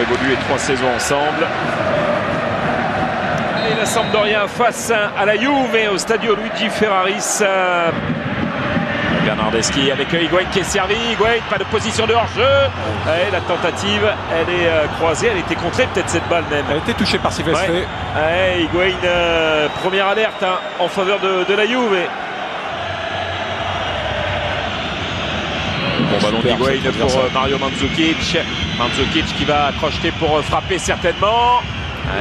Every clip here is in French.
évolué 3 saisons ensemble. Et la Sampdoria face à la Juve au Stadio Luigi Ferraris. Bernardeschi avec Higuaín qui est servi. Higuaín, pas de position de hors-jeu. Et la tentative, elle est croisée, elle était contrée, peut-être cette balle même. Elle a été touchée par Silvestre. Higuaín, première alerte en faveur de la Juve. Bon ballon d'Higuaín pour Mario Mandzukic. Mandzukic qui va crocheter pour frapper certainement.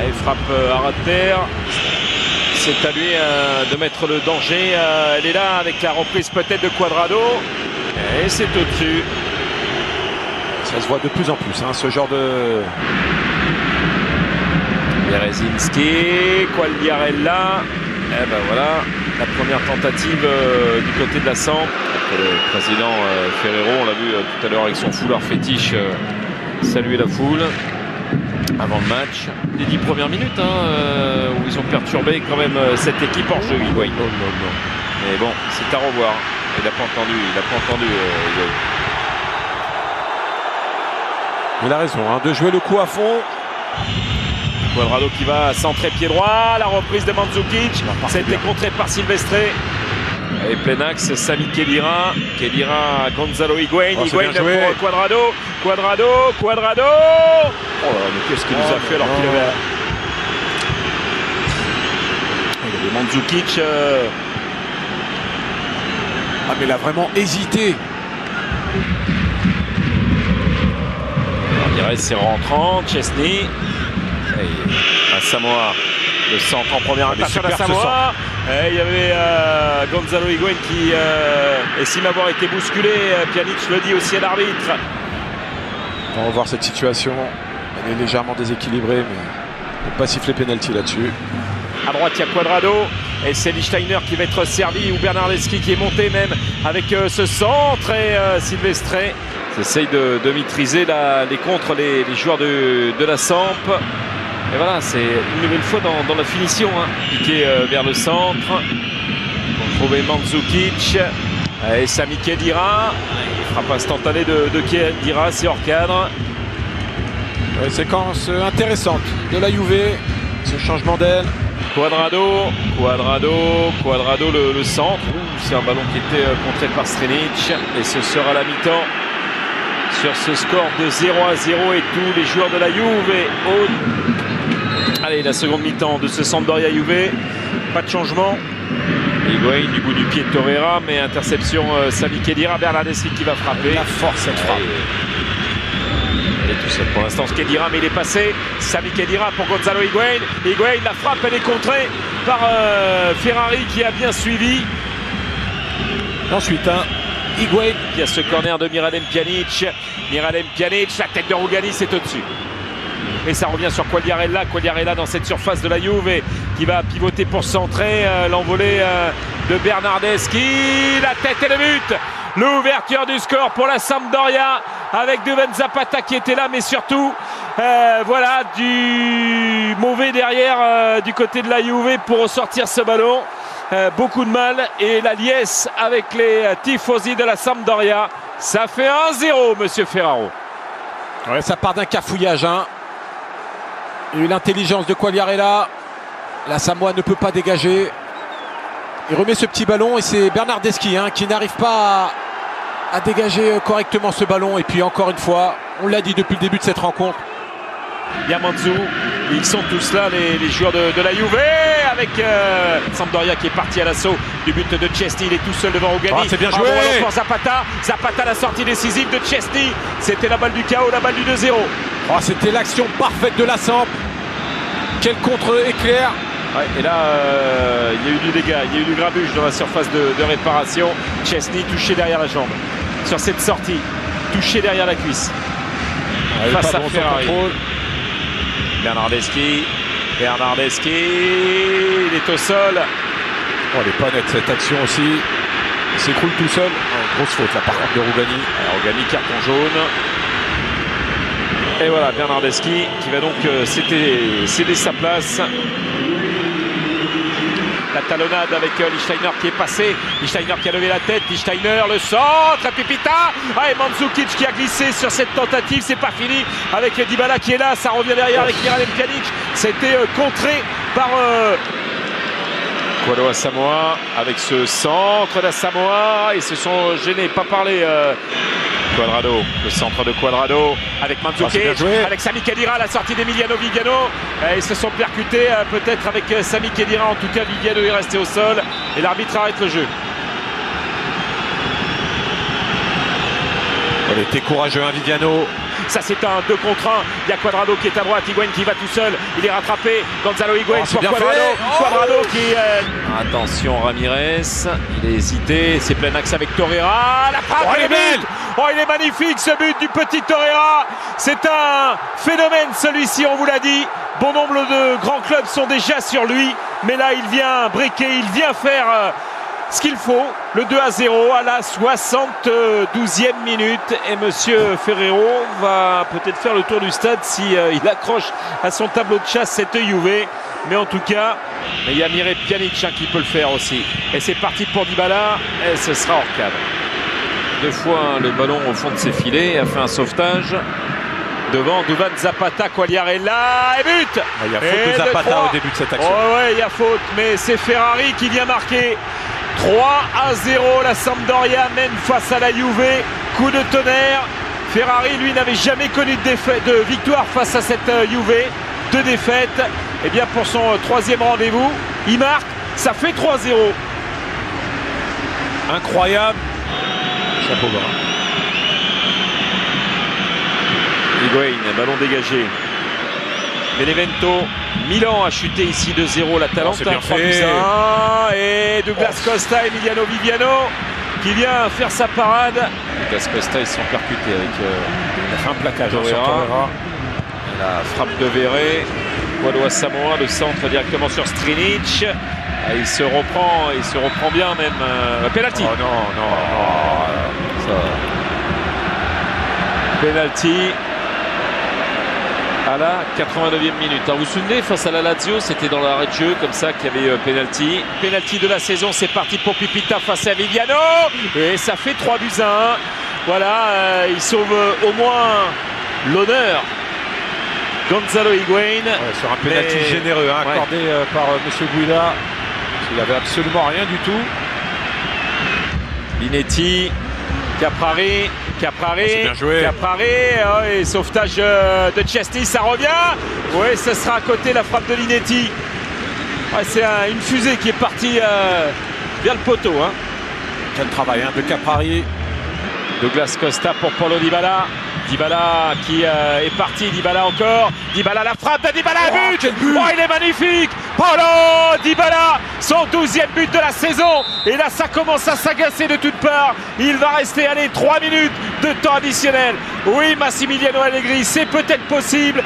Il frappe à ras de terre. C'est à lui de mettre le danger. Elle est là avec la reprise peut-être de Cuadrado. Et c'est au-dessus. Ça se voit de plus en plus, hein, ce genre de... Berezinski, Quagliarella. Et ben voilà, la première tentative du côté de la Samp. Le président Ferrero, on l'a vu tout à l'heure avec son foulard fétiche, saluer la foule avant le match. Les 10 premières minutes où ils ont perturbé quand même cette équipe hors jeu. Mais bon, c'est à revoir. Il n'a pas entendu. Il a raison de jouer le coup à fond. Cuadrado qui va centrer pied droit. La reprise de Mandzukic. C'était contré par Silvestre. Et plein axe, Sami Khedira. Khedira, Gonzalo Higuaín. Higuaín pour Cuadrado. Cuadrado. Oh là là, mais qu'est-ce qu'il nous a fait alors qu'il avait... Il avait Mandzukic. Ah mais il a vraiment hésité. Il reste ses rentrants. Chesney. Et Samoa. Le centre en première attaque à Samoa. Et il y avait Gonzalo Higuaín qui estime avoir été bousculé. Pjanic le dit aussi à l'arbitre. On va voir cette situation. Elle est légèrement déséquilibrée, mais on ne peut pas siffler penalty là-dessus. À droite, il y a Cuadrado. Et c'est Lichtsteiner qui va être servi. Ou Bernardeschi qui est monté même avec ce centre. Et Silvestre essaye de maîtriser les contres, les joueurs de la Samp. Et voilà, c'est une nouvelle fois dans la finition. Piqué vers le centre. On trouvait Mandzukic. Et Sami Khedira. Frappe instantanée de Khedira, c'est hors cadre. Séquence intéressante de la Juve. Ce changement d'aile. Cuadrado le centre. C'est un ballon qui était contré par Strinic. Et ce sera la mi-temps. Sur ce score de 0-0 et tous les joueurs de la Juve. Allez, la seconde mi-temps de ce Sampdoria Juve. Pas de changement. Higuaín du bout du pied de Torreira, mais interception Sami Khedira. Bernardeschi qui va frapper. La force cette frappe. Elle est tout seul pour l'instant. Khedira, mais il est passé. Sami Khedira pour Gonzalo Higuaín. Higuaín, la frappe, elle est contrée par Ferrari qui a bien suivi. Ensuite, Higuaín. Il y a ce corner de Miralem Pjanic. La tête de Rougani, c'est au-dessus. Et ça revient sur Quagliarella dans cette surface de la Juve qui va pivoter pour centrer. L'envolée de Bernardeschi. La tête et le but. L'ouverture du score pour la Sampdoria avec Duvan Zapata qui était là, mais surtout voilà du mauvais derrière du côté de la Juve pour ressortir ce ballon. Beaucoup de mal et la liesse avec les tifosi de la Sampdoria. Ça fait 1-0, monsieur Ferraro. Ouais, ça part d'un cafouillage. Il y a eu l'intelligence de Quagliarella. La Samoa ne peut pas dégager. Il remet ce petit ballon et c'est Bernardeschi qui n'arrive pas à dégager correctement ce ballon. Et puis encore une fois, on l'a dit depuis le début de cette rencontre. Yamanzu, ils sont tous là, les joueurs de la Juve, avec Sampdoria qui est parti à l'assaut du but de Chesney. Il est tout seul devant Rougani. C'est bien joué pour Zapata. Zapata, la sortie décisive de Chesney. C'était la balle du chaos, la balle du 2-0. C'était l'action parfaite de la Samp. Quel contre-éclair. Ouais, et là, il y a eu du dégât, il y a eu du grabuge dans la surface de réparation. Chesney touché derrière la jambe. Sur cette sortie, touché derrière la cuisse. Face à Ferrari. Bernardeschi, il est au sol. Elle n'est pas nette cette action aussi. Il s'écroule tout seul. Grosse faute là par contre de Rougani. Rougani, carton jaune. Et voilà, Bernardeschi qui va donc céder sa place. La talonnade avec Lichtsteiner qui est passé. Lichtsteiner qui a levé la tête. Lichtsteiner, le centre. La Pipita. Et Mandzukic qui a glissé sur cette tentative. C'est pas fini avec Dybala qui est là. Ça revient derrière avec Miralem Pjanic. C'était contré par Kolo Asamoah avec ce centre d'Asamoah. Ils se sont gênés. Pas parlé. Cuadrado, le centre de Cuadrado avec Mandzukic, avec Sami Khedira, la sortie d'Emiliano Viviano. Ils se sont percutés peut-être avec Sami Khedira. En tout cas, Viviano est resté au sol et l'arbitre arrête le jeu. Il était courageux, Viviano. Ça, c'est un 2 contre 1. Il y a Cuadrado qui est à droite. Higuaín qui va tout seul. Il est rattrapé. Gonzalo Higuaín sur Cuadrado. Cuadrado qui. Attention, Ramirez. Il est hésité. C'est plein axe avec Torreira. La frappe, le but. Oh, il est magnifique ce but du petit Torreira. C'est un phénomène celui-ci, on vous l'a dit. Bon nombre de grands clubs sont déjà sur lui. Mais là, il vient briquer. Il vient faire. Ce qu'il faut, le 2-0 à la 72e minute et Monsieur Ferrero va peut-être faire le tour du stade si il accroche à son tableau de chasse cette Juve, mais en tout cas il y a Miralem Pjanic qui peut le faire aussi et c'est parti pour Dybala et ce sera hors cadre. 2 fois le ballon au fond de ses filets, a fait un sauvetage devant Duvan Zapata. Quagliarella et but. Il y a faute de Zapata au début de cette action. Oh ouais, il y a faute, mais c'est Ferrari qui vient marquer. 3-0, la Sampdoria mène face à la Juve. Coup de tonnerre. Ferrari, lui, n'avait jamais connu de victoire face à cette Juve. 2 défaites. Et bien pour son 3e rendez-vous, il marque. Ça fait 3-0. Incroyable. Chapeau bas. Higuaín, ballon dégagé. Benevento, Milan a chuté ici 2-0, l'Atalanta 3-1 et Douglas Costa, Emiliano Viviano qui vient faire sa parade. Douglas Costa, ils sont percutés avec il a fait un plaquage sur Torreira. La frappe de Verret. Kolo Asamoah, le centre directement sur Strinic. Il se reprend bien même. Penalty. Oh non. Penalty. À la 89e minute. Alors vous vous souvenez, face à la Lazio, c'était dans l'arrêt de jeu comme ça qu'il y avait penalty. Penalty de la saison, c'est parti pour Pipita face à Viviano. Et ça fait 3-1. Voilà, il sauve au moins l'honneur. Gonzalo Higuaín. Sur un penalty généreux accordé par M. Guida. Il n'avait absolument rien du tout. Linetti, Caprari. Bien joué. Et sauvetage de Chesney, ça revient. Oui, ce sera à côté la frappe de Linetti. Ouais, c'est une fusée qui est partie vers le poteau. Quel travail de Caprari. Douglas Costa pour Paulo Dybala. Dybala qui est parti. Dybala encore. Dybala, la frappe de Dybala, but. Oh, il est magnifique. Paulo Dybala, son 12e but de la saison. Et là, ça commence à s'agacer de toutes parts. Il va rester 3 minutes de temps additionnel. Oui, Massimiliano Allegri, c'est peut-être possible.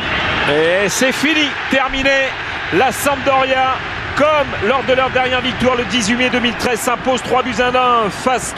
Et c'est fini, terminé. La Sampdoria, comme lors de leur dernière victoire le 18 mai 2013, s'impose 3-2 face